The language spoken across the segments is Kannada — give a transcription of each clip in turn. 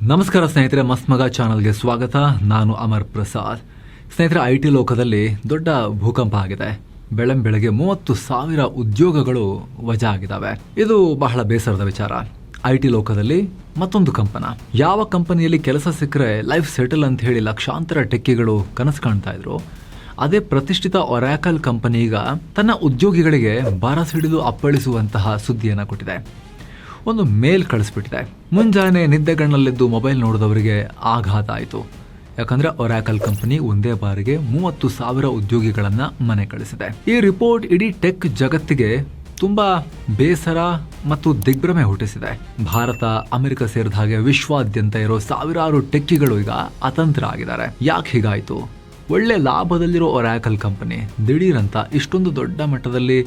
ನಮಸ್ಕಾರ ಸ್ನೇಹಿತರೆ, ಮಸ್ತ್ ಮಗ ಚಾನಲ್ಗೆ ಸ್ವಾಗತ. ನಾನು ಅಮರ್ ಪ್ರಸಾದ್. ಸ್ನೇಹಿತರೆ, IT ಲೋಕದಲ್ಲಿ ದೊಡ್ಡ ಭೂಕಂಪ ಆಗಿದೆ. ಬೆಳಗ್ಗೆ 30,000 ಉದ್ಯೋಗಗಳು ವಜಾ ಆಗಿದ್ದಾವೆ. ಇದು ಬಹಳ ಬೇಸರದ ವಿಚಾರ. IT ಲೋಕದಲ್ಲಿ ಮತ್ತೊಂದು ಕಂಪನ. ಯಾವ ಕಂಪನಿಯಲ್ಲಿ ಕೆಲಸ ಸಿಕ್ಕರೆ ಲೈಫ್ ಸೆಟಲ್ ಅಂತ ಹೇಳಿ ಲಕ್ಷಾಂತರ ಟೆಕ್ಕಿಗಳು ಕನಸು ಕಾಣ್ತಾ ಇದ್ರು, ಅದೇ ಪ್ರತಿಷ್ಠಿತ ಒರಾಕಲ್ ಕಂಪನಿ ಈಗ ತನ್ನ ಉದ್ಯೋಗಿಗಳಿಗೆ ಬಾರಸಿಡಿದು ಅಪ್ಪಳಿಸುವಂತಹ ಸುದ್ದಿಯನ್ನು ಕೊಟ್ಟಿದೆ. ಒಂದು ಮೇಲ್ ಕಳಿಸ್ಬಿಟ್ಟಿದೆ. ಮುಂಜಾನೆ ನಿದ್ದೆಗಣ್ಣಲ್ಲಿದ್ದು ಮೊಬೈಲ್ ನೋಡಿದವರಿಗೆ ಆಘಾತ ಆಯಿತು. ಯಾಕಂದ್ರೆ ಒರಾಕಲ್ ಕಂಪನಿ ಒಂದೇ ಬಾರಿಗೆ 30,000 ಉದ್ಯೋಗಿಗಳನ್ನ ಮನೆ ಕಳಿಸಿದೆ. ಈ ರಿಪೋರ್ಟ್ ಇಡೀ ಟೆಕ್ ಜಗತ್ತಿಗೆ ತುಂಬಾ ಬೇಸರ ಮತ್ತು ದಿಗ್ಭ್ರಮೆ ಹುಟ್ಟಿಸಿದೆ. ಭಾರತ, ಅಮೆರಿಕ ಸೇರಿದ ಹಾಗೆ ವಿಶ್ವಾದ್ಯಂತ ಇರೋ ಸಾವಿರಾರು ಟೆಕ್ಕಿಗಳು ಈಗ ಅತಂತ್ರ ಆಗಿದ್ದಾರೆ. ಯಾಕೆ ಹೀಗಾಯ್ತು? ಒಳ್ಳೆ ಲಾಭದಲ್ಲಿರೋ ಒರಾಕಲ್ ಕಂಪನಿ ದಿಢೀರಂತ ಇಷ್ಟೊಂದು ದೊಡ್ಡ ಮಟ್ಟದಲ್ಲಿ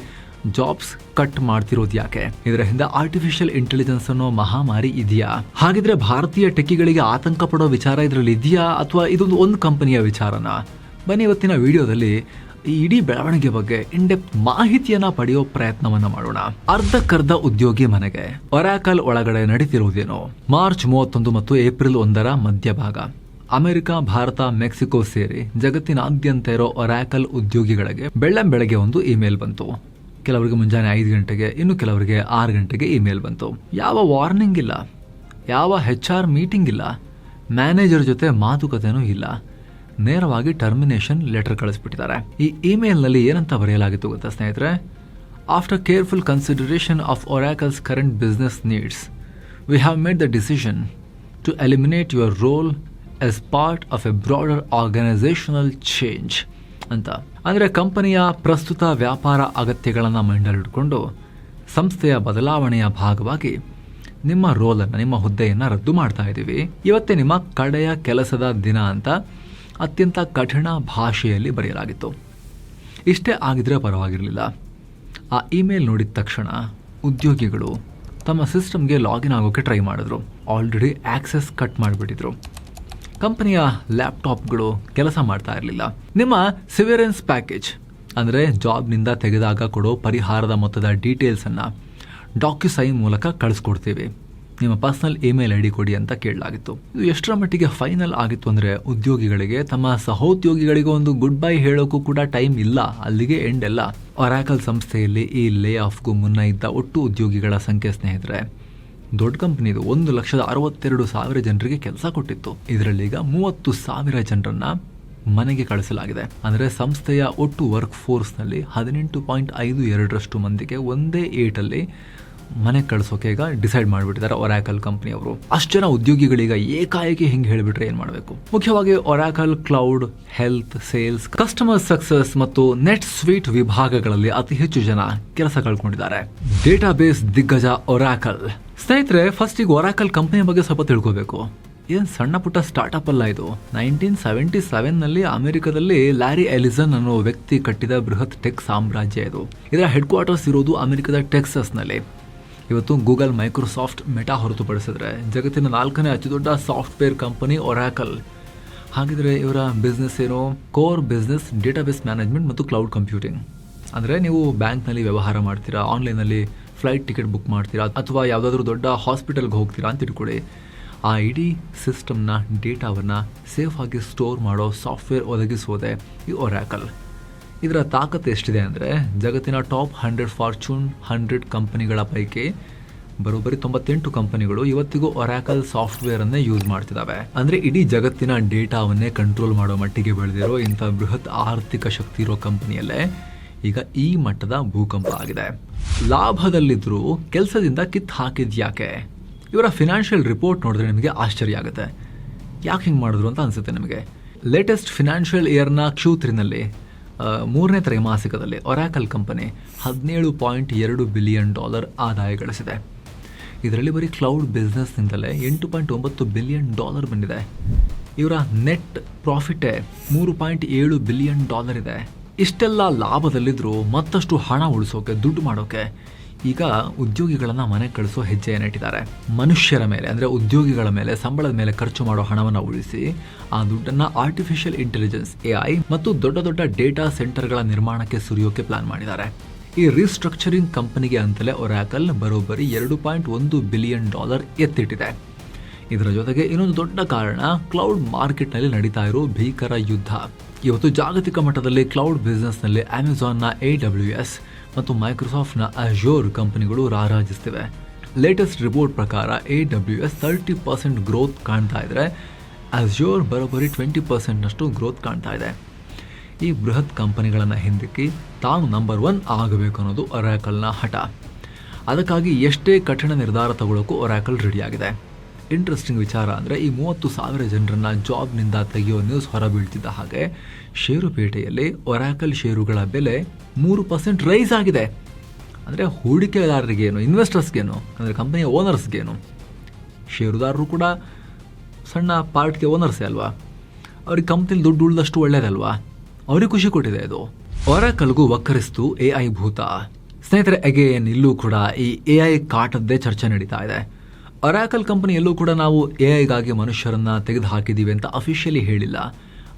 ಜಾಬ್ಸ್ ಕಟ್ ಮಾಡ್ತಿರೋದು ಯಾಕೆ? ಇದರ ಹಿಂದೆ ಆರ್ಟಿಫಿಷಿಯಲ್ ಇಂಟೆಲಿಜೆನ್ಸ್ ಅನ್ನೋ ಮಹಾಮಾರಿ ಇದೆಯಾ? ಹಾಗಿದ್ರೆ ಭಾರತೀಯ ಟೆಕ್ಕಿಗಳಿಗೆ ಆತಂಕ ಪಡೋ ವಿಚಾರ ಇದರಲ್ಲಿ ಇದೆಯಾ, ಅಥವಾ ಇದೊಂದು ಕಂಪನಿಯ ವಿಚಾರನ? ಬನ್ನಿ ಇವತ್ತಿನ ವಿಡಿಯೋದಲ್ಲಿ ಈ ಇಡೀ ಬೆಳವಣಿಗೆ ಬಗ್ಗೆ ಇನ್ಡೆಪ್ತ್ ಮಾಹಿತಿಯನ್ನ ಪಡೆಯೋ ಪ್ರಯತ್ನವನ್ನ ಮಾಡೋಣ. ಅರ್ಧಕ್ಕರ್ಧ ಉದ್ಯೋಗಿ ಮನೆಗೆ ಒರಾಕಲ್ ಒಳಗಡೆ ನಡೀತಿರುವುದೇನು? ಮಾರ್ಚ್ 31 ಮತ್ತು ಏಪ್ರಿಲ್ 1 ಮಧ್ಯಭಾಗ ಅಮೆರಿಕ, ಭಾರತ, ಮೆಕ್ಸಿಕೋ ಸೇರಿ ಜಗತ್ತಿನಾದ್ಯಂತ ಇರೋ ಒರಾಕಲ್ ಉದ್ಯೋಗಿಗಳಿಗೆ ಬೆಳಗ್ಗೆ ಒಂದು ಇಮೇಲ್ ಬಂತು. ಕೆಲವರಿಗೆ ಮುಂಜಾನೆ 5 ಗಂಟೆಗೆ, ಇನ್ನು ಕೆಲವರಿಗೆ 6 ಗಂಟೆಗೆ ಇಮೇಲ್ ಬಂತು. ಯಾವ ವಾರ್ನಿಂಗ್ ಇಲ್ಲ, ಯಾವ HR ಮೀಟಿಂಗ್ ಇಲ್ಲ, ಮ್ಯಾನೇಜರ್ ಜೊತೆ ಮಾತುಕತೆನೂ ಇಲ್ಲ. ನೇರವಾಗಿ ಟರ್ಮಿನೇಷನ್ ಲೆಟರ್ ಕಳಿಸ್ಬಿಟ್ಟಿದ್ದಾರೆ. ಈ ಇಮೇಲ್ನಲ್ಲಿ ಏನಂತ ಬರೆಯಲಾಗಿತ್ತು ಗೊತ್ತಾ ಸ್ನೇಹಿತರೆ? After careful consideration of Oracle's current business needs, we have made the decision to eliminate your role as part of a broader organizational change ಅಂತ. ಅಂದರೆ ಕಂಪನಿಯ ಪ್ರಸ್ತುತ ವ್ಯಾಪಾರ ಅಗತ್ಯಗಳನ್ನು ಮೈಂಡಲ್ಲಿಟ್ಕೊಂಡು ಸಂಸ್ಥೆಯ ಬದಲಾವಣೆಯ ಭಾಗವಾಗಿ ನಿಮ್ಮ ರೋಲನ್ನು, ನಿಮ್ಮ ಹುದ್ದೆಯನ್ನು ರದ್ದು ಮಾಡ್ತಾ ಇದ್ದೀವಿ. ಇವತ್ತೇ ನಿಮ್ಮ ಕಡೆಯ ಕೆಲಸದ ದಿನ ಅಂತ ಅತ್ಯಂತ ಕಠಿಣ ಭಾಷೆಯಲ್ಲಿ ಬರೆಯಲಾಗಿತ್ತು. ಇಷ್ಟೇ ಆಗಿದ್ರೆ ಪರವಾಗಿರಲಿಲ್ಲ. ಆ ಇಮೇಲ್ ನೋಡಿದ ತಕ್ಷಣ ಉದ್ಯೋಗಿಗಳು ತಮ್ಮ ಸಿಸ್ಟಮ್ಗೆ ಲಾಗಿನ್ ಆಗೋಕ್ಕೆ ಟ್ರೈ ಮಾಡಿದ್ರು. ಆಲ್ರೆಡಿ ಆಕ್ಸೆಸ್ ಕಟ್ ಮಾಡಿಬಿಟ್ಟಿದ್ರು. ಕಂಪನಿಯ ಲ್ಯಾಪ್ಟಾಪ್ಗಳು ಕೆಲಸ ಮಾಡ್ತಾ ಇರಲಿಲ್ಲ. ನಿಮ್ಮ ಸಿವಿರೆನ್ಸ್ ಪ್ಯಾಕೇಜ್ ಅಂದರೆ ಜಾಬ್ನಿಂದ ತೆಗೆದಾಗ ಕೊಡೋ ಪರಿಹಾರದ ಮೊತ್ತದ ಡೀಟೇಲ್ಸನ್ನು ಡಾಕ್ಯುಸೈನ್ ಮೂಲಕ ಕಳಿಸ್ಕೊಡ್ತೀವಿ, ನಿಮ್ಮ ಪರ್ಸನಲ್ ಇಮೇಲ್ ID ಕೊಡಿ ಅಂತ ಕೇಳಲಾಗಿತ್ತು. ಇದು ಎಷ್ಟರ ಮಟ್ಟಿಗೆ ಫೈನಲ್ ಆಗಿತ್ತು ಅಂದರೆ ಉದ್ಯೋಗಿಗಳಿಗೆ ತಮ್ಮ ಸಹೋದ್ಯೋಗಿಗಳಿಗೆ ಒಂದು ಗುಡ್ ಬೈ ಹೇಳೋಕ್ಕೂ ಕೂಡ ಟೈಮ್ ಇಲ್ಲ. ಅಲ್ಲಿಗೆ ಎಂಡ್ ಎಲ್ಲ. ಒರಾಕಲ್ ಸಂಸ್ಥೆಯಲ್ಲಿ ಈ ಲೇ ಆಫ್ಗೂ ಮುನ್ನ ಇದ್ದ ಒಟ್ಟು ಉದ್ಯೋಗಿಗಳ ಸಂಖ್ಯೆ ಸ್ನೇಹಿತರೆ, ದೊಡ್ಡ ಕಂಪನಿ ಇದು 1,62,000 ಜನರಿಗೆ ಕೆಲಸ ಕೊಟ್ಟಿತ್ತು. ಇದರಲ್ಲಿ ಈಗ 30,000 ಜನರನ್ನ ಮನೆಗೆ ಕಳಿಸಲಾಗಿದೆ. ಅಂದರೆ ಸಂಸ್ಥೆಯ ಒಟ್ಟು ವರ್ಕ್ ಫೋರ್ಸ್ನಲ್ಲಿ 18.52% ಮಂದಿಗೆ ಒಂದೇ ಏಟಲ್ಲಿ ಮನೆ ಕಳಿಸೋಕೆ ಈಗ ಡಿಸೈಡ್ ಮಾಡಿಬಿಟ್ಟಿದ್ದಾರೆ ಒರಾಕಲ್ ಕಂಪನಿಯವರು. ಅಷ್ಟು ಜನ ಉದ್ಯೋಗಿಗಳೀಗ ಏಕಾಏಕಿ ಹಿಂಗೆ ಹೇಳಿಬಿಟ್ರೆ ಏನು ಮಾಡಬೇಕು? ಮುಖ್ಯವಾಗಿ Oracle cloud, health, sales, customer success ಮತ್ತು ನೆಟ್ ಸ್ವೀಟ್ ವಿಭಾಗಗಳಲ್ಲಿ ಅತಿ ಹೆಚ್ಚು ಜನ ಕೆಲಸ ಕಳ್ಕೊಂಡಿದ್ದಾರೆ. ಡೇಟಾಬೇಸ್ ದಿಗ್ಗಜ ಒರಾಕಲ್. ಸ್ನೇಹಿತರೆ, ಫಸ್ಟ್ ಈಗ ಒರಾಕಲ್ ಕಂಪನಿಯ ಬಗ್ಗೆ ಸ್ವಲ್ಪ ತಿಳ್ಕೋಬೇಕು. ಏನು ಸಣ್ಣ ಪುಟ್ಟ ಸ್ಟಾರ್ಟ್ಅಪ್ ಅಲ್ಲ ಇದು. 1977ನಲ್ಲಿ ಅಮೆರಿಕದಲ್ಲಿ ಲ್ಯಾರಿ ಎಲಿಸನ್ ಅನ್ನೋ ವ್ಯಕ್ತಿ ಕಟ್ಟಿದ ಬೃಹತ್ ಟೆಕ್ ಸಾಮ್ರಾಜ್ಯ ಇದು. ಇದರ ಹೆಡ್ ಕ್ವಾರ್ಟರ್ಸ್ ಇರೋದು ಅಮೆರಿಕದ ಟೆಕ್ಸಸ್ನಲ್ಲಿ. ಇವತ್ತು ಗೂಗಲ್, ಮೈಕ್ರೋಸಾಫ್ಟ್, ಮೆಟಾ ಹೊರತುಪಡಿಸಿದ್ರೆ ಜಗತ್ತಿನ 4ನೇ ಅತಿ ದೊಡ್ಡ ಸಾಫ್ಟ್ವೇರ್ ಕಂಪನಿ ಒರಾಕಲ್. ಹಾಗಿದ್ರೆ ಇವರ ಬಿಸ್ನೆಸ್ ಏನೋ? ಕೋರ್ ಬಿಸ್ನೆಸ್ ಡೇಟಾಬೇಸ್ ಮ್ಯಾನೇಜ್ಮೆಂಟ್ ಮತ್ತು ಕ್ಲೌಡ್ ಕಂಪ್ಯೂಟಿಂಗ್. ಅಂದರೆ ನೀವು ಬ್ಯಾಂಕ್ನಲ್ಲಿ ವ್ಯವಹಾರ ಮಾಡ್ತೀರಾ, ಆನ್ಲೈನಲ್ಲಿ ಫ್ಲೈಟ್ ಟಿಕೆಟ್ ಬುಕ್ ಮಾಡ್ತೀರಾ, ಅಥವಾ ಯಾವುದಾದ್ರೂ ದೊಡ್ಡ ಹಾಸ್ಪಿಟಲ್ಗೆ ಹೋಗ್ತೀರಾ ಅಂತ ಇಟ್ಕೊಳ್ಳಿ. ಆ ಇಡೀ ಸಿಸ್ಟಮ್ನ ಡೇಟಾವನ್ನು ಸೇಫ್ ಆಗಿ ಸ್ಟೋರ್ ಮಾಡೋ ಸಾಫ್ಟ್ವೇರ್ ಒದಗಿಸೋದೆ ಈ ಒರಾಕಲ್. ಇದರ ತಾಕತ್ತು ಎಷ್ಟಿದೆ ಅಂದರೆ ಜಗತ್ತಿನ ಟಾಪ್ 100 ಫಾರ್ಚೂನ್ 100 ಕಂಪನಿಗಳ ಪೈಕಿ ಬರೋಬ್ಬರಿ 98 ಕಂಪನಿಗಳು ಇವತ್ತಿಗೂ ಒರಾಕಲ್ ಸಾಫ್ಟ್ವೇರನ್ನೇ ಯೂಸ್ ಮಾಡ್ತಿದ್ದಾವೆ. ಅಂದರೆ ಇಡೀ ಜಗತ್ತಿನ ಡೇಟಾವನ್ನೇ ಕಂಟ್ರೋಲ್ ಮಾಡೋ ಮಟ್ಟಿಗೆ ಬೆಳೆದಿರೋ ಇಂಥ ಬೃಹತ್ ಆರ್ಥಿಕ ಶಕ್ತಿ ಇರೋ ಕಂಪನಿಯಲ್ಲೇ ಈಗ ಈ ಮಟ್ಟದ ಭೂಕಂಪ ಆಗಿದೆ. ಲಾಭದಲ್ಲಿದ್ದರೂ ಕೆಲಸದಿಂದ ಕಿತ್ತು ಹಾಕಿದ್ಯಾಕೆ? ಇವರ ಫಿನಾನ್ಷಿಯಲ್ ರಿಪೋರ್ಟ್ ನೋಡಿದ್ರೆ ನಿಮಗೆ ಆಶ್ಚರ್ಯ ಆಗುತ್ತೆ. ಯಾಕೆ ಹಿಂಗೆ ಮಾಡಿದ್ರು ಅಂತ ಅನಿಸುತ್ತೆ ನಿಮಗೆ. ಲೇಟೆಸ್ಟ್ ಫಿನಾನ್ಷಿಯಲ್ ಇಯರ್ನ Q3ನಲ್ಲಿ 3ನೇ ತ್ರೈಮಾಸಿಕದಲ್ಲಿ ಒರಾಕಲ್ ಕಂಪನಿ $17.2 ಬಿಲಿಯನ್ ಆದಾಯ ಗಳಿಸಿದೆ. ಇದರಲ್ಲಿ ಬರೀ ಕ್ಲೌಡ್ ಬಿಸ್ನೆಸ್ನಿಂದಲೇ $8.9 ಬಿಲಿಯನ್ ಬಂದಿದೆ. ಇವರ ನೆಟ್ ಪ್ರಾಫಿಟೇ $3.7 ಬಿಲಿಯನ್ ಇದೆ. ಇಷ್ಟೆಲ್ಲ ಲಾಭದಲ್ಲಿದ್ದರೂ ಮತ್ತಷ್ಟು ಹಣ ಉಳಿಸೋಕೆ, ದುಡ್ಡು ಮಾಡೋಕೆ ಈಗ ಉದ್ಯೋಗಿಗಳನ್ನು ಮನೆ ಕಳಿಸೋ ಹೆಜ್ಜೆಯನ್ನು ಇಟ್ಟಿದ್ದಾರೆ. ಮನುಷ್ಯರ ಮೇಲೆ, ಅಂದರೆ ಉದ್ಯೋಗಿಗಳ ಮೇಲೆ, ಸಂಬಳದ ಮೇಲೆ ಖರ್ಚು ಮಾಡೋ ಹಣವನ್ನು ಉಳಿಸಿ ಆ ದುಡ್ಡನ್ನು ಆರ್ಟಿಫಿಷಿಯಲ್ ಇಂಟೆಲಿಜೆನ್ಸ್ AI ಮತ್ತು ದೊಡ್ಡ ದೊಡ್ಡ ಡೇಟಾ ಸೆಂಟರ್ಗಳ ನಿರ್ಮಾಣಕ್ಕೆ ಸುರಿಯೋಕೆ ಪ್ಲಾನ್ ಮಾಡಿದ್ದಾರೆ. ಈ ರೀಸ್ಟ್ರಕ್ಚರಿಂಗ್ ಕಂಪನಿಗೆ ಅಂತಲೇ ಒರಾಕಲ್ ಬರೋಬ್ಬರಿ $2.1 ಬಿಲಿಯನ್ ಎತ್ತಿಟ್ಟಿದೆ. ಇದರ ಜೊತೆಗೆ ಇನ್ನೊಂದು ದೊಡ್ಡ ಕಾರಣ ಕ್ಲೌಡ್ ಮಾರ್ಕೆಟ್ನಲ್ಲಿ ನಡೀತಾ ಇರೋ ಭೀಕರ ಯುದ್ಧ. ಇವತ್ತು ಜಾಗತಿಕ ಮಟ್ಟದಲ್ಲಿ ಕ್ಲೌಡ್ ಬಿಸ್ನೆಸ್ನಲ್ಲಿ ಅಮೆಜಾನ್ನ AWS ಮತ್ತು ಮೈಕ್ರೋಸಾಫ್ಟ್ನ ಅಜೋರ್ ಕಂಪನಿಗಳು ರಾರಾಜಿಸ್ತಿವೆ. ಲೇಟೆಸ್ಟ್ ರಿಪೋರ್ಟ್ ಪ್ರಕಾರ AWS 30% ಗ್ರೋತ್ ಕಾಣ್ತಾ ಇದ್ರೆ, ಅಜೋರ್ ಬರೋಬ್ಬರಿ 20%ನಷ್ಟು ಗ್ರೋತ್ ಕಾಣ್ತಾ ಇದೆ. ಈ ಬೃಹತ್ ಕಂಪನಿಗಳನ್ನು ಹಿಂದಿಕ್ಕಿ ತಾನು ನಂಬರ್ 1 ಆಗಬೇಕು ಅನ್ನೋದು ಒರಾಕಲ್ನ ಹಠ. ಅದಕ್ಕಾಗಿ ಎಷ್ಟೇ ಕಠಿಣ ನಿರ್ಧಾರ ತಗೊಳ್ಳೋಕ್ಕೂ ಒರಾಕಲ್ ರೆಡಿಯಾಗಿದೆ. ಇಂಟ್ರೆಸ್ಟಿಂಗ್ ವಿಚಾರ ಅಂದರೆ, ಈ 30,000 ಜನರನ್ನ ಜಾಬ್ನಿಂದ ತೆಗೆಯೋ ನ್ಯೂಸ್ ಹೊರಬೀಳ್ತಿದ್ದ ಹಾಗೆ ಷೇರುಪೇಟೆಯಲ್ಲಿ ಒರಾಕಲ್ ಷೇರುಗಳ ಬೆಲೆ 3% ರೈಸ್ ಆಗಿದೆ. ಅಂದರೆ ಹೂಡಿಕೆದಾರರಿಗೇನು, ಇನ್ವೆಸ್ಟರ್ಸ್ಗೇನು, ಅಂದರೆ ಕಂಪನಿಯ ಓನರ್ಸ್ಗೇನು, ಷೇರುದಾರರು ಕೂಡ ಸಣ್ಣ ಪಾರ್ಟ್ಗೆ ಓನರ್ಸೇ ಅಲ್ವಾ, ಅವ್ರಿಗೆ ಕಂಪ್ನಿಲಿ ದುಡ್ಡು ಉಳಿದಷ್ಟು ಒಳ್ಳೇದಲ್ವಾ, ಅವ್ರಿಗೆ ಖುಷಿ ಕೊಟ್ಟಿದೆ ಇದು. ಒರಾಕಲ್ಗೂ ವಕ್ಕರಿಸ್ತು AI ಭೂತ. ಸ್ನೇಹಿತರೆ, ಅಗೇನ್ ಇಲ್ಲೂ ಕೂಡ ಈ AI ಕಾಟದ್ದೇ ಚರ್ಚೆ ನಡೀತಾ ಇದೆ. ಒರಾಕಲ್ ಕಂಪನಿಯಲ್ಲೂ ಕೂಡ ನಾವು AIಗಾಗಿ ಮನುಷ್ಯರನ್ನ ತೆಗೆದು ಹಾಕಿದ್ದೀವಿ ಅಂತ ಅಫಿಷಿಯಲಿ ಹೇಳಿಲ್ಲ,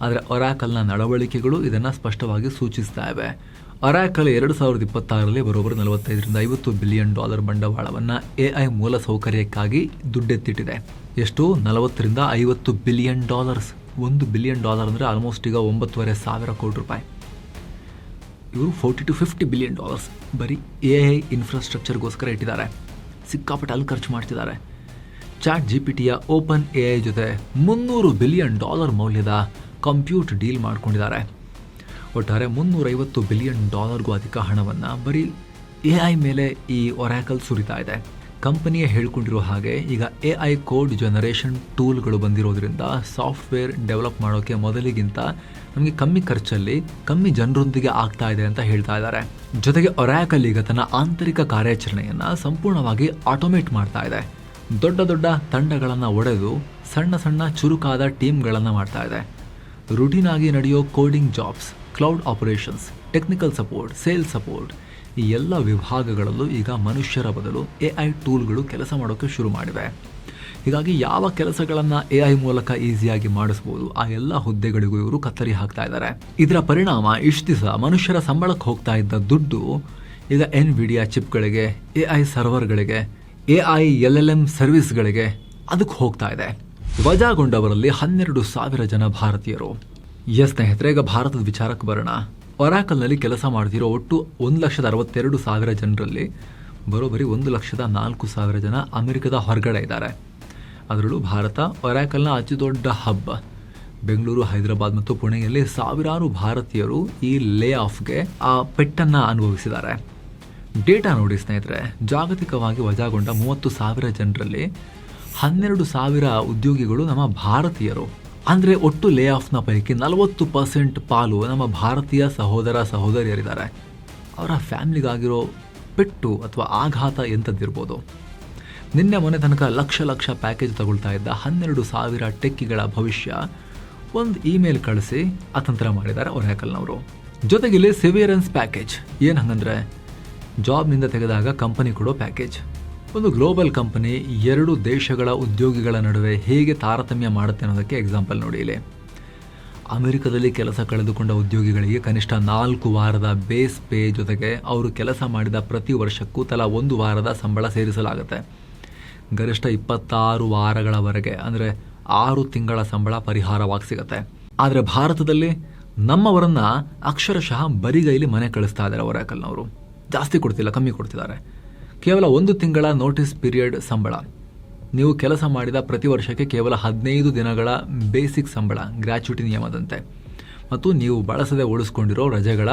ಆದರೆ ಒರಾಕಲ್ನ ನಡವಳಿಕೆಗಳು ಇದನ್ನು ಸ್ಪಷ್ಟವಾಗಿ ಸೂಚಿಸ್ತಾ ಇವೆ. ಒರಾಕಲ್ 2026ರಲ್ಲಿ ಬರೋಬ್ಬರಿ $45-50 ಬಿಲಿಯನ್ ಬಂಡವಾಳವನ್ನು AI ಮೂಲ ಸೌಕರ್ಯಕ್ಕಾಗಿ ದುಡ್ಡೆತ್ತಿಟ್ಟಿದೆ. ಎಷ್ಟು? $40-50 ಬಿಲಿಯನ್. $1 ಬಿಲಿಯನ್ ಅಂದರೆ ಆಲ್ಮೋಸ್ಟ್ ಈಗ 9,500 ಕೋಟಿ ರೂಪಾಯಿ. ಇವರು $40-50 ಬಿಲಿಯನ್ ಬರೀ AI ಇನ್ಫ್ರಾಸ್ಟ್ರಕ್ಚರ್ಗೋಸ್ಕರ ಇಟ್ಟಿದ್ದಾರೆ. ಸಿಕ್ಕಾಪಟ್ಟೆ ಅಲ್ಲಿ ಖರ್ಚು ಮಾಡ್ತಿದ್ದಾರೆ. ChatGPTಯ ಓಪನ್ AI ಜೊತೆ $300 ಬಿಲಿಯನ್ ಮೌಲ್ಯದ ಕಂಪ್ಯೂಟ್ ಡೀಲ್ ಮಾಡ್ಕೊಂಡಿದ್ದಾರೆ. ಒಟ್ಟಾರೆ $350 ಬಿಲಿಯನ್ ಅಧಿಕ ಹಣವನ್ನು ಬರೀ AI ಮೇಲೆ ಈ ಒರಾಕಲ್ ಸುರಿತಾ ಇದೆ. ಕಂಪನಿಯೇ ಹೇಳ್ಕೊಂಡಿರೋ ಹಾಗೆ ಈಗ AI ಕೋಡ್ ಜನರೇಷನ್ ಟೂಲ್ಗಳು ಬಂದಿರೋದ್ರಿಂದ ಸಾಫ್ಟ್ವೇರ್ ಡೆವಲಪ್ ಮಾಡೋಕ್ಕೆ ಮೊದಲಿಗಿಂತ ನಮಗೆ ಕಮ್ಮಿ ಖರ್ಚಲ್ಲಿ ಕಮ್ಮಿ ಜನರೊಂದಿಗೆ ಆಗ್ತಾ ಇದೆ ಅಂತ ಹೇಳ್ತಾ ಇದ್ದಾರೆ. ಜೊತೆಗೆ ಒರಾಕಲ್ ಈಗ ತನ್ನ ಆಂತರಿಕ ಕಾರ್ಯಾಚರಣೆಯನ್ನು ಸಂಪೂರ್ಣವಾಗಿ ಆಟೋಮೇಟ್ ಮಾಡ್ತಾ ಇದೆ. ದೊಡ್ಡ ದೊಡ್ಡ ತಂಡಗಳನ್ನು ಒಡೆದು ಸಣ್ಣ ಸಣ್ಣ ಚುರುಕಾದ ಟೀಮ್ಗಳನ್ನು ಮಾಡ್ತಾ ಇದೆ. ರುಟೀನ್ ಆಗಿ ನಡೆಯೋ coding jobs, cloud operations, technical support, sales support, ಈ ಎಲ್ಲ ವಿಭಾಗಗಳಲ್ಲೂ ಈಗ ಮನುಷ್ಯರ ಬದಲು AI ಟೂಲ್ಗಳು ಕೆಲಸ ಮಾಡೋಕ್ಕೆ ಶುರು ಮಾಡಿವೆ. ಹೀಗಾಗಿ ಯಾವ ಕೆಲಸಗಳನ್ನು AI ಮೂಲಕ ಈಸಿಯಾಗಿ ಮಾಡಿಸ್ಬೋದು ಆ ಎಲ್ಲ ಹುದ್ದೆಗಳಿಗೂ ಇವರು ಕತ್ತರಿ ಹಾಕ್ತಾ ಇದ್ದಾರೆ. ಇದರ ಪರಿಣಾಮ ಇಷ್ಟು ದಿವಸ ಮನುಷ್ಯರ ಸಂಬಳಕ್ಕೆ ಹೋಗ್ತಾ ಇದ್ದ ದುಡ್ಡು ಈಗ NVIDIA ಚಿಪ್ಗಳಿಗೆ, AI ಸರ್ವರ್ಗಳಿಗೆ, AI LLM ಸರ್ವಿಸ್ಗಳಿಗೆ ಅದಕ್ಕೆ ಹೋಗ್ತಾ ಇದೆ. ವಜಾಗೊಂಡವರಲ್ಲಿ 12,000 ಜನ ಭಾರತೀಯರು. ಸ್ನೇಹಿತರೆ, ಈಗ ಭಾರತದ ವಿಚಾರಕ್ಕೆ ಬರೋಣ. ಒರಾಕಲ್ನಲ್ಲಿ ಕೆಲಸ ಮಾಡ್ತಿರೋ ಒಟ್ಟು 1,62,000 ಜನರಲ್ಲಿ ಬರೋಬ್ಬರಿ 1,04,000 ಜನ ಅಮೆರಿಕದ ಹೊರಗಡೆ ಇದ್ದಾರೆ. ಅದರಲ್ಲೂ ಭಾರತ ಒರಾಕಲ್ನ ಅತಿ ದೊಡ್ಡ ಹಬ್. ಬೆಂಗಳೂರು, ಹೈದರಾಬಾದ್ ಮತ್ತು ಪುಣೆಯಲ್ಲಿ ಸಾವಿರಾರು ಭಾರತೀಯರು ಈ ಲೇ ಆಫ್ಗೆ ಆ ಪೆಟ್ಟನ್ನು ಅನುಭವಿಸಿದ್ದಾರೆ. ಡೇಟಾ ನೋಡಿ ಸ್ನೇಹಿತರೆ, ಜಾಗತಿಕವಾಗಿ ವಜಾಗೊಂಡ 30,000 ಜನರಲ್ಲಿ 12,000 ಉದ್ಯೋಗಿಗಳು ನಮ್ಮ ಭಾರತೀಯರು. ಅಂದರೆ ಒಟ್ಟು ಲೇ ಆಫ್ನ ಪೈಕಿ 40% ಪಾಲು ನಮ್ಮ ಭಾರತೀಯ ಸಹೋದರ ಸಹೋದರಿಯರಿದ್ದಾರೆ. ಅವರ ಫ್ಯಾಮಿಲಿಗಾಗಿರೋ ಪೆಟ್ಟು ಅಥವಾ ಆಘಾತ ಎಂಥದ್ದಿರ್ಬೋದು. ನಿನ್ನೆ ಮೊನ್ನೆ ತನಕ ಲಕ್ಷ ಪ್ಯಾಕೇಜ್ ತಗೊಳ್ತಾ ಇದ್ದ 12,000 ಟೆಕ್ಕಿಗಳ ಭವಿಷ್ಯ ಒಂದು ಇಮೇಲ್ ಕಳಿಸಿ ಅತಂತ್ರ ಮಾಡಿದ್ದಾರೆ ಒರಾಕಲ್ನವರು. ಜೊತೆಗೆ ಇಲ್ಲಿ ಸಿವಿಯರೆನ್ಸ್ ಪ್ಯಾಕೇಜ್ ಏನು ಹಂಗಂದ್ರೆ, ಜಾಬ್ನಿಂದ ತೆಗೆದಾಗ ಕಂಪನಿ ಕೊಡೋ ಪ್ಯಾಕೇಜ್. ಒಂದು ಗ್ಲೋಬಲ್ ಕಂಪನಿ 2 ದೇಶಗಳ ಉದ್ಯೋಗಿಗಳ ನಡುವೆ ಹೇಗೆ ತಾರತಮ್ಯ ಮಾಡುತ್ತೆ ಅನ್ನೋದಕ್ಕೆ ಎಕ್ಸಾಂಪಲ್ ನೋಡಿ ಇಲ್ಲಿ. ಅಮೆರಿಕದಲ್ಲಿ ಕೆಲಸ ಕಳೆದುಕೊಂಡ ಉದ್ಯೋಗಿಗಳಿಗೆ ಕನಿಷ್ಠ 4 ವಾರದ ಬೇಸ್ ಪೇ ಜೊತೆಗೆ ಅವರು ಕೆಲಸ ಮಾಡಿದ ಪ್ರತಿ ವರ್ಷಕ್ಕೂ ತಲಾ 1 ವಾರದ ಸಂಬಳ ಸೇರಿಸಲಾಗುತ್ತೆ. ಗರಿಷ್ಠ 26 ವಾರಗಳವರೆಗೆ ಅಂದರೆ 6 ತಿಂಗಳ ಸಂಬಳ ಪರಿಹಾರವಾಗಿ ಸಿಗುತ್ತೆ. ಆದರೆ ಭಾರತದಲ್ಲಿ ನಮ್ಮವರನ್ನ ಅಕ್ಷರಶಃ ಬರಿಗೈಲಿ ಮನೆ ಕಳಿಸ್ತಾ ಇದ್ದಾರೆ ಒರಾಕಲ್ನವರು. ಜಾಸ್ತಿ ಕೊಡ್ತಿಲ್ಲ, ಕಮ್ಮಿ ಕೊಡ್ತಿದ್ದಾರೆ. ಕೇವಲ 1 ತಿಂಗಳ ನೋಟಿಸ್ ಪೀರಿಯಡ್ ಸಂಬಳ, ನೀವು ಕೆಲಸ ಮಾಡಿದ ಪ್ರತಿ ವರ್ಷಕ್ಕೆ ಕೇವಲ 15 ದಿನಗಳ ಬೇಸಿಕ್ ಸಂಬಳ ಗ್ರ್ಯಾಚ್ಯುಟಿ ನಿಯಮದಂತೆ, ಮತ್ತು ನೀವು ಬಳಸದೆ ಉಳಿಸ್ಕೊಂಡಿರೋ ರಜೆಗಳ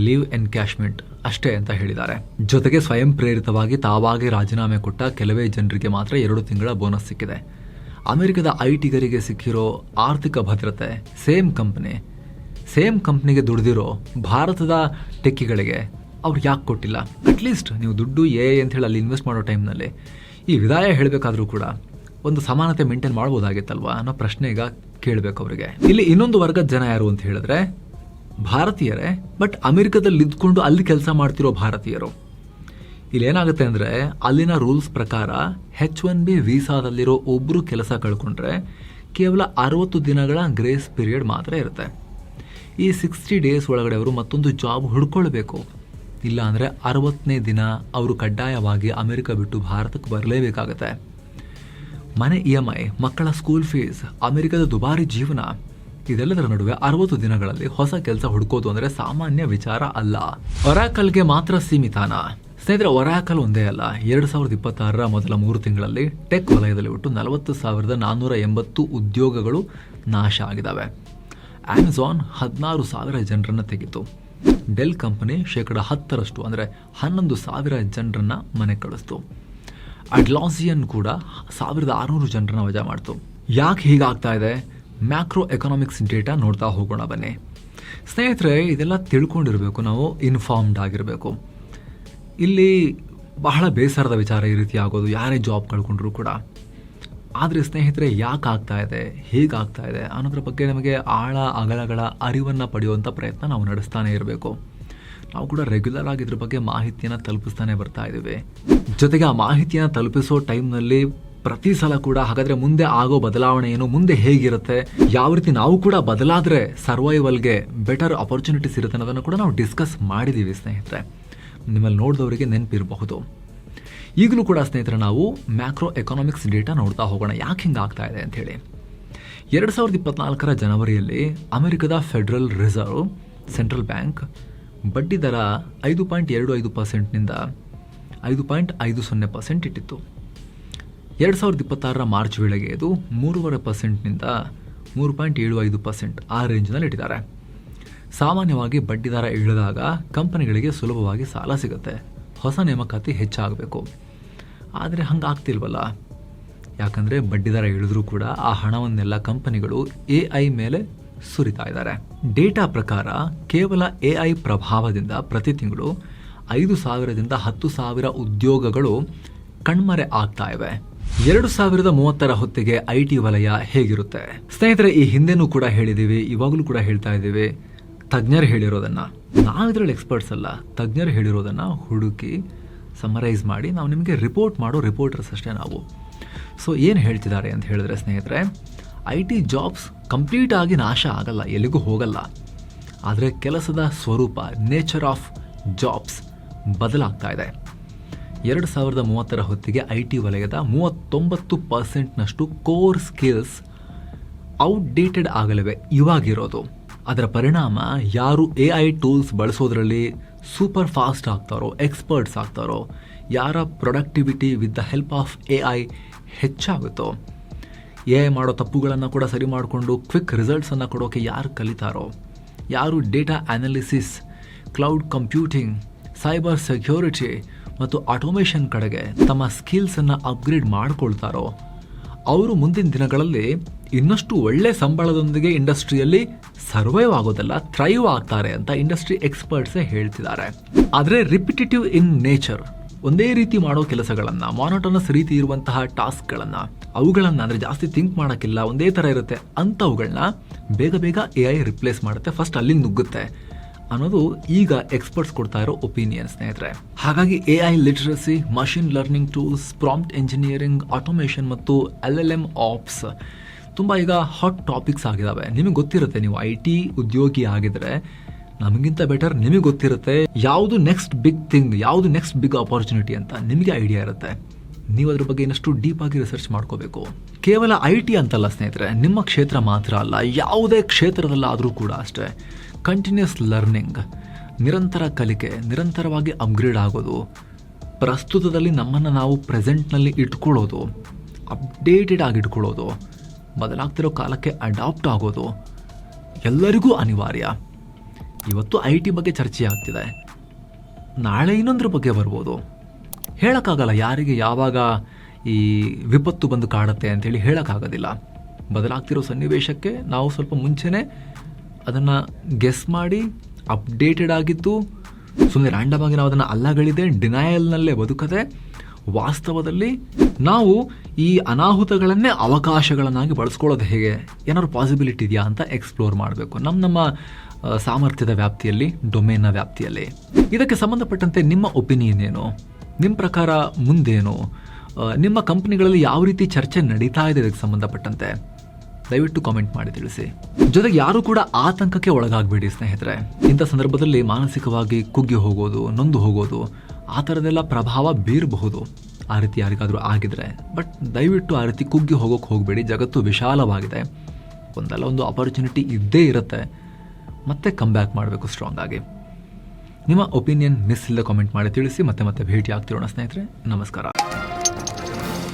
ಲೀವ್ ಎನ್ಕ್ಯಾಶ್ಮೆಂಟ್ ಅಷ್ಟೇ ಅಂತ ಹೇಳಿದ್ದಾರೆ. ಜೊತೆಗೆ ಸ್ವಯಂ ಪ್ರೇರಿತವಾಗಿ ತಾವಾಗಿ ರಾಜೀನಾಮೆ ಕೊಟ್ಟ ಕೆಲವೇ ಜನರಿಗೆ ಮಾತ್ರ 2 ತಿಂಗಳ ಬೋನಸ್ ಸಿಕ್ಕಿದೆ. ಅಮೆರಿಕದ ಐಟಿಗರಿಗೆ ಸಿಕ್ಕಿರೋ ಆರ್ಥಿಕ ಭದ್ರತೆ ಸೇಮ್ ಕಂಪ್ನಿಗೆ ದುಡಿದಿರೋ ಭಾರತದ ಟೆಕ್ಕಿಗಳಿಗೆ ಅವ್ರು ಯಾಕೆ ಕೊಟ್ಟಿಲ್ಲ? ಅಟ್ಲೀಸ್ಟ್ ನೀವು ದುಡ್ಡು ಅಂತ ಹೇಳಿ ಅಲ್ಲಿ ಇನ್ವೆಸ್ಟ್ ಮಾಡೋ ಟೈಮ್ನಲ್ಲಿ ಈ ವಿದಾಯ ಹೇಳಬೇಕಾದ್ರೂ ಕೂಡ ಒಂದು ಸಮಾನತೆ ಮೇಂಟೈನ್ ಮಾಡ್ಬೋದಾಗಿತ್ತಲ್ವಾ ಅನ್ನೋ ಪ್ರಶ್ನೆ ಈಗ ಕೇಳಬೇಕು ಅವರಿಗೆ. ಇಲ್ಲಿ ಇನ್ನೊಂದು ವರ್ಗದ ಜನ ಯಾರು ಅಂತ ಹೇಳಿದ್ರೆ ಭಾರತೀಯರೇ, ಬಟ್ ಅಮೆರಿಕದಲ್ಲಿ ಇದ್ಕೊಂಡು ಅಲ್ಲಿ ಕೆಲಸ ಮಾಡ್ತಿರೋ ಭಾರತೀಯರು. ಇಲ್ಲಿ ಏನಾಗುತ್ತೆ ಅಂದರೆ, ಅಲ್ಲಿನ ರೂಲ್ಸ್ ಪ್ರಕಾರ H1B ವೀಸಾದಲ್ಲಿರೋ ಒಬ್ಬರು ಕೆಲಸ ಕಳ್ಕೊಂಡ್ರೆ ಕೇವಲ 60 ದಿನಗಳ ಗ್ರೇಸ್ ಪೀರಿಯಡ್ ಮಾತ್ರ ಇರುತ್ತೆ. ಈ 60 ಡೇಸ್ ಒಳಗಡೆ ಅವರು ಮತ್ತೊಂದು ಜಾಬ್ ಹುಡ್ಕೊಳ್ಬೇಕು. ಇಲ್ಲ ಅಂದರೆ 60ನೇ ದಿನ ಅವರು ಕಡ್ಡಾಯವಾಗಿ ಅಮೆರಿಕ ಬಿಟ್ಟು ಭಾರತಕ್ಕೆ ಬರಲೇಬೇಕಾಗತ್ತೆ. ಮನೆ EMI, ಮಕ್ಕಳ ಸ್ಕೂಲ್ ಫೀಸ್, ಅಮೆರಿಕದ ದುಬಾರಿ ಜೀವನ, ಇದೆಲ್ಲದರ ನಡುವೆ 60 ದಿನಗಳಲ್ಲಿ ಹೊಸ ಕೆಲಸ ಹುಡುಕೋದು ಅಂದರೆ ಸಾಮಾನ್ಯ ವಿಚಾರ ಅಲ್ಲ. ಒರಾಕಲ್ಗೆ ಮಾತ್ರ ಸೀಮಿತಾನ? ಸ್ನೇಹಿತರೆ, ಒರಾಕಲ್ ಒಂದೇ ಅಲ್ಲ. 2026ರ ಮೊದಲ 3 ತಿಂಗಳಲ್ಲಿ ಟೆಕ್ ವಲಯದಲ್ಲಿ ಒಟ್ಟು 40,480 ಉದ್ಯೋಗಗಳು ನಾಶ ಆಗಿದ್ದಾವೆ. ಅಮೆಜಾನ್ 16,000 ಜನರನ್ನು ತೆಗಿತು. ಡೆಲ್ ಕಂಪನಿ 10% ಅಂದರೆ 11,000 ಜನರನ್ನ ಮನೆ ಕಳಿಸ್ತು. ಅಡ್ಲಾಸಿಯನ್ ಕೂಡ 1,600 ಜನರನ್ನ ವಜಾ ಮಾಡ್ತು. ಯಾಕೆ ಹೀಗಾಗ್ತಾ ಇದೆ? ಮ್ಯಾಕ್ರೋ ಎಕನಾಮಿಕ್ಸ್ ಡೇಟಾ ನೋಡ್ತಾ ಹೋಗೋಣ ಬನ್ನಿ. ಸ್ನೇಹಿತರೆ, ಇದೆಲ್ಲ ತಿಳ್ಕೊಂಡಿರಬೇಕು, ನಾವು ಇನ್ಫಾರ್ಮ್ಡ್ ಆಗಿರಬೇಕು. ಇಲ್ಲಿ ಬಹಳ ಬೇಸರದ ವಿಚಾರ ಈ ರೀತಿ ಆಗೋದು, ಯಾರೇ ಜಾಬ್ ಕಳ್ಕೊಂಡ್ರು ಕೂಡ. ಆದರೆ ಸ್ನೇಹಿತರೆ, ಯಾಕೆ ಆಗ್ತಾ ಇದೆ, ಹೇಗಾಗ್ತಾ ಇದೆ ಅನ್ನೋದ್ರ ಬಗ್ಗೆ ನಮಗೆ ಆಳ ಅಗಲಗಳ ಅರಿವನ್ನು ಪಡೆಯುವಂಥ ಪ್ರಯತ್ನ ನಾವು ನಡೆಸ್ತಾನೆ ಇರಬೇಕು. ನಾವು ಕೂಡ ರೆಗ್ಯುಲರ್ ಆಗಿ ಇದ್ರ ಬಗ್ಗೆ ಮಾಹಿತಿಯನ್ನು ತಲುಪಿಸ್ತಾನೆ ಬರ್ತಾ ಇದ್ದೀವಿ. ಜೊತೆಗೆ ಆ ಮಾಹಿತಿಯನ್ನು ತಲುಪಿಸೋ ಟೈಮ್ನಲ್ಲಿ ಪ್ರತಿ ಸಲ ಕೂಡ ಹಾಗಾದರೆ ಮುಂದೆ ಆಗೋ ಬದಲಾವಣೆ ಏನು, ಮುಂದೆ ಹೇಗಿರುತ್ತೆ, ಯಾವ ರೀತಿ ನಾವು ಕೂಡ ಬದಲಾದರೆ ಸರ್ವೈವಲ್ಗೆ ಬೆಟರ್ ಅಪರ್ಚುನಿಟೀಸ್ ಇರುತ್ತೆ ಅನ್ನೋದನ್ನು ಕೂಡ ನಾವು ಡಿಸ್ಕಸ್ ಮಾಡಿದ್ದೀವಿ ಸ್ನೇಹಿತರೆ. ನಿಮ್ಮಲ್ಲಿ ನೋಡಿದವರಿಗೆ ನೆನಪಿರಬಹುದು. ಈಗಲೂ ಕೂಡ ಸ್ನೇಹಿತರೆ, ನಾವು ಮ್ಯಾಕ್ರೋ ಎಕನಾಮಿಕ್ಸ್ ಡೇಟಾ ನೋಡ್ತಾ ಹೋಗೋಣ, ಯಾಕೆ ಹಿಂಗಾಗ್ತಾ ಇದೆ ಅಂಥೇಳಿ. 2024ರ ಜನವರಿಯಲ್ಲಿ ಅಮೆರಿಕದ ಫೆಡರಲ್ ರಿಸರ್ವ್ ಸೆಂಟ್ರಲ್ ಬ್ಯಾಂಕ್ ಬಡ್ಡಿ ದರ 5.25%ನಿಂದ 5.50% ಇಟ್ಟಿತ್ತು. 2026ರ ಮಾರ್ಚ್ ವೇಳೆಗೆ ಇದು 3.5%ನಿಂದ 3.75% ಆ ರೇಂಜ್ನಲ್ಲಿ ಇಟ್ಟಿದ್ದಾರೆ. ಸಾಮಾನ್ಯವಾಗಿ ಬಡ್ಡಿ ದರ ಇಳಿದಾಗ ಕಂಪನಿಗಳಿಗೆ ಸುಲಭವಾಗಿ ಸಾಲ ಸಿಗುತ್ತೆ, ಹೊಸ ನೇಮಕಾತಿ ಹೆಚ್ಚಾಗಬೇಕು. ಆದರೆ ಹಂಗಾಗ್ತಿಲ್ವಲ್ಲ, ಯಾಕಂದರೆ ಬಡ್ಡಿ ದರ ಇಳಿದ್ರೂ ಕೂಡ ಆ ಹಣವನ್ನೆಲ್ಲ ಕಂಪನಿಗಳು AI ಮೇಲೆ ಸುರಿತಾ ಇದ್ದಾರೆ. ಡೇಟಾ ಪ್ರಕಾರ ಕೇವಲ AI ಪ್ರಭಾವದಿಂದ ಪ್ರತಿ ತಿಂಗಳು 5,000ದಿಂದ 10,000 ಉದ್ಯೋಗಗಳು ಕಣ್ಮರೆ ಆಗ್ತಾ ಇವೆ. 2030ರ ಹೊತ್ತಿಗೆ IT ವಲಯ ಹೇಗಿರುತ್ತೆ? ಸ್ನೇಹಿತರೆ, ಈ ಹಿಂದೆನೂ ಕೂಡ ಹೇಳಿದ್ದೀವಿ, ಇವಾಗಲೂ ಕೂಡ ಹೇಳ್ತಾ ಇದ್ದೀವಿ. ತಜ್ಞರು ಹೇಳಿರೋದನ್ನು, ನಾವಿದ್ರಲ್ಲಿ ಎಕ್ಸ್ಪರ್ಟ್ಸ್ ಅಲ್ಲ, ತಜ್ಞರು ಹೇಳಿರೋದನ್ನು ಹುಡುಕಿ ಸಮರೈಸ್ ಮಾಡಿ ನಾವು ನಿಮಗೆ ರಿಪೋರ್ಟ್ ಮಾಡೋ ರಿಪೋರ್ಟರ್ಸ್ ಅಷ್ಟೇ ನಾವು. ಸೊ ಏನು ಹೇಳ್ತಿದ್ದಾರೆ ಅಂತ ಹೇಳಿದ್ರೆ ಸ್ನೇಹಿತರೆ, IT ಜಾಬ್ಸ್ ಕಂಪ್ಲೀಟ್ ಆಗಿ ನಾಶ ಆಗಲ್ಲ, ಎಲ್ಲಿಗೂ ಹೋಗಲ್ಲ. ಆದರೆ ಕೆಲಸದ ಸ್ವರೂಪ, ನೇಚರ್ ಆಫ್ ಜಾಬ್ಸ್ ಬದಲಾಗ್ತಾ ಇದೆ. 2030ರ ಹೊತ್ತಿಗೆ IT ವಲಯದ 39%ನಷ್ಟು ಕೋರ್ ಸ್ಕಿಲ್ಸ್ ಔಟ್ಡೇಟೆಡ್ ಆಗಲಿವೆ ಇವಾಗಿರೋದು. ಅದರ ಪರಿಣಾಮ ಯಾರು AI ಟೂಲ್ಸ್ ಬಳಸೋದ್ರಲ್ಲಿ ಸೂಪರ್ ಫಾಸ್ಟ್ ಆಗ್ತಾರೋ, ಎಕ್ಸ್ಪರ್ಟ್ಸ್ ಆಗ್ತಾರೋ, ಯಾರ productivity with the help of AI ಹೆಚ್ಚಾಗುತ್ತೋ, AI ಮಾಡೋ ತಪ್ಪುಗಳನ್ನು ಕೂಡ ಸರಿ ಮಾಡಿಕೊಂಡು ಕ್ವಿಕ್ ರಿಸಲ್ಟ್ಸನ್ನು ಕೊಡೋಕೆ ಯಾರು ಕಲಿತಾರೋ, ಯಾರು data analysis, cloud computing, cyber security ಮತ್ತು ಆಟೋಮೇಷನ್ ಕಡೆಗೆ ತಮ್ಮ ಸ್ಕಿಲ್ಸನ್ನು ಅಪ್ಗ್ರೇಡ್ ಮಾಡಿಕೊಳ್ತಾರೋ ಅವರು ಮುಂದಿನ ದಿನಗಳಲ್ಲಿ ಇನ್ನಷ್ಟು ಒಳ್ಳೆ ಸಂಬಳದೊಂದಿಗೆ ಇಂಡಸ್ಟ್ರಿಯಲ್ಲಿ ಸರ್ವೈವ್ ಆಗೋದಲ್ಲ, ಥ್ರೈವ್ ಆಗ್ತಾರೆ ಅಂತ ಇಂಡಸ್ಟ್ರಿ ಎಕ್ಸ್ಪರ್ಟ್ಸೇ ಹೇಳ್ತಿದ್ದಾರೆ. ಆದರೆ ರಿಪಿಟೇಟಿವ್ ಇನ್ ನೇಚರ್, ಒಂದೇ ರೀತಿ ಮಾಡೋ ಕೆಲಸಗಳನ್ನು, ಮಾನೋಟನಸ್ ರೀತಿ ಇರುವಂತಹ ಟಾಸ್ಕ್ಗಳನ್ನು, ಅವುಗಳನ್ನು ಅಂದರೆ ಜಾಸ್ತಿ ಥಿಂಕ್ ಮಾಡೋಕ್ಕಿಲ್ಲ, ಒಂದೇ ಥರ ಇರುತ್ತೆ ಅಂಥವುಗಳನ್ನ ಬೇಗ ಬೇಗ AI ರಿಪ್ಲೇಸ್ ಮಾಡುತ್ತೆ, ಫಸ್ಟ್ ಅಲ್ಲಿ ನುಗ್ಗುತ್ತೆ ಅನ್ನೋದು ಈಗ ಎಕ್ಸ್ಪರ್ಟ್ಸ್ ಕೊಡ್ತಾ ಇರೋ ಒಪಿನಿಯನ್ ಸ್ನೇಹಿತರೆ. ಹಾಗಾಗಿ AI literacy, machine learning tools, prompt engineering, automation ಮತ್ತು LLM ಆಪ್ಸ್ ತುಂಬ ಈಗ ಹಾಟ್ ಟಾಪಿಕ್ಸ್ ಆಗಿದ್ದಾವೆ. ನಿಮಗೆ ಗೊತ್ತಿರುತ್ತೆ, ನೀವು IT ಉದ್ಯೋಗಿ ಆಗಿದ್ರೆ ನಮಗಿಂತ ಬೆಟರ್ ನಿಮಗೆ ಗೊತ್ತಿರುತ್ತೆ ಯಾವುದು ನೆಕ್ಸ್ಟ್ ಬಿಗ್ ಥಿಂಗ್, ಯಾವುದು ನೆಕ್ಸ್ಟ್ ಬಿಗ್ ಆಪರ್ಚುನಿಟಿ ಅಂತ ನಿಮಗೆ ಐಡಿಯಾ ಇರುತ್ತೆ. ನೀವು ಅದ್ರ ಬಗ್ಗೆ ಇನ್ನಷ್ಟು ಡೀಪ್ ಆಗಿ ರಿಸರ್ಚ್ ಮಾಡ್ಕೋಬೇಕು. ಕೇವಲ IT ಅಂತಲ್ಲ ಸ್ನೇಹಿತರೆ, ನಿಮ್ಮ ಕ್ಷೇತ್ರ ಮಾತ್ರ ಅಲ್ಲ, ಯಾವುದೇ ಕ್ಷೇತ್ರದಲ್ಲಾದರೂ ಕೂಡ ಅಷ್ಟೇ. ಕಂಟಿನ್ಯೂಸ್ ಲರ್ನಿಂಗ್, ನಿರಂತರ ಕಲಿಕೆ, ನಿರಂತರವಾಗಿ ಅಪ್ಗ್ರೇಡ್ ಆಗೋದು, ಪ್ರಸ್ತುತದಲ್ಲಿ ನಮ್ಮನ್ನು ನಾವು ಪ್ರೆಸೆಂಟ್ನಲ್ಲಿ ಇಟ್ಕೊಳ್ಳೋದು, ಅಪ್ಡೇಟೆಡ್ ಆಗಿ ಇಟ್ಕೊಳ್ಳೋದು, ಬದಲಾಗ್ತಿರೋ ಕಾಲಕ್ಕೆ ಅಡಾಪ್ಟ್ ಆಗೋದು ಎಲ್ಲರಿಗೂ ಅನಿವಾರ್ಯ. ಇವತ್ತು IT ಬಗ್ಗೆ ಚರ್ಚೆ ಆಗ್ತಿದೆ, ನಾಳೆ ಇನ್ನೊಂದ್ರ ಬಗ್ಗೆ ಬರ್ಬೋದು. ಹೇಳೋಕ್ಕಾಗಲ್ಲ ಯಾರಿಗೆ ಯಾವಾಗ ಈ ವಿಪತ್ತು ಬಂದು ಕಾಡುತ್ತೆ ಅಂತೇಳಿ ಹೇಳೋಕ್ಕಾಗೋದಿಲ್ಲ. ಬದಲಾಗ್ತಿರೋ ಸನ್ನಿವೇಶಕ್ಕೆ ನಾವು ಸ್ವಲ್ಪ ಮುಂಚೆನೇ ಅದನ್ನು ಗೆಸ್ ಮಾಡಿ ಅಪ್ಡೇಟೆಡ್ ಆಗಿದ್ದು, ಸುಮ್ಮನೆ ರ್ಯಾಂಡಮ್ ಆಗಿ ನಾವು ಅದನ್ನು ಅಲ್ಲಗಳಿದೆ ಡಿನಯಲ್ನಲ್ಲೇ ಬದುಕದೆ ವಾಸ್ತವದಲ್ಲಿ ನಾವು ಈ ಅನಾಹುತಗಳನ್ನೇ ಅವಕಾಶಗಳನ್ನಾಗಿ ಬಳಸ್ಕೊಳ್ಳೋದು ಹೇಗೆ, ಏನಾದ್ರು ಪಾಸಿಬಿಲಿಟಿ ಇದೆಯಾ ಅಂತ ಎಕ್ಸ್ಪ್ಲೋರ್ ಮಾಡಬೇಕು ನಮ್ಮ ಸಾಮರ್ಥ್ಯದ ವ್ಯಾಪ್ತಿಯಲ್ಲಿ, ಡೊಮೇನ್ನ ವ್ಯಾಪ್ತಿಯಲ್ಲಿ. ಇದಕ್ಕೆ ಸಂಬಂಧಪಟ್ಟಂತೆ ನಿಮ್ಮ ಒಪಿನಿಯನ್ ಏನು? ನಿಮ್ಮ ಪ್ರಕಾರ ಮುಂದೇನು? ನಿಮ್ಮ ಕಂಪ್ನಿಗಳಲ್ಲಿ ಯಾವ ರೀತಿ ಚರ್ಚೆ ನಡೀತಾ ಇದೆ ಇದಕ್ಕೆ ಸಂಬಂಧಪಟ್ಟಂತೆ? ದಯವಿಟ್ಟು ಕಾಮೆಂಟ್ ಮಾಡಿ ತಿಳಿಸಿ. ಜೊತೆಗೆ ಯಾರು ಕೂಡ ಆತಂಕಕ್ಕೆ ಒಳಗಾಗಬೇಡಿ ಸ್ನೇಹಿತರೆ. ಇಂಥ ಸಂದರ್ಭದಲ್ಲಿ ಮಾನಸಿಕವಾಗಿ ಕುಗ್ಗಿ ಹೋಗೋದು, ನೊಂದು ಹೋಗೋದು, ಆ ಥರದೆಲ್ಲ ಪ್ರಭಾವ ಬೀರಬಹುದು. ಆ ರೀತಿ ಯಾರಿಗಾದರೂ ಆಗಿದ್ರೆ. ಬಟ್ ದಯವಿಟ್ಟು ಆ ರೀತಿ ಕುಗ್ಗಿ ಹೋಗೋಕ್ಕೆ ಹೋಗಬೇಡಿ. ಜಗತ್ತು ವಿಶಾಲವಾಗಿದೆ, ಒಂದಲ್ಲ ಒಂದು ಆಪರ್ಚುನಿಟಿ ಇದ್ದೇ ಇರುತ್ತೆ. ಮತ್ತೆ ಕಮ್ ಬ್ಯಾಕ್ ಮಾಡಬೇಕು ಸ್ಟ್ರಾಂಗ್ ಆಗಿ. ನಿಮ್ಮ ಒಪಿನಿಯನ್ ಮಿಸ್ ಇಲ್ಲದೆ ಕಾಮೆಂಟ್ ಮಾಡಿ ತಿಳಿಸಿ. ಮತ್ತೆ ಭೇಟಿ ಆಗ್ತಿರೋಣ ಸ್ನೇಹಿತರೆ. ನಮಸ್ಕಾರ.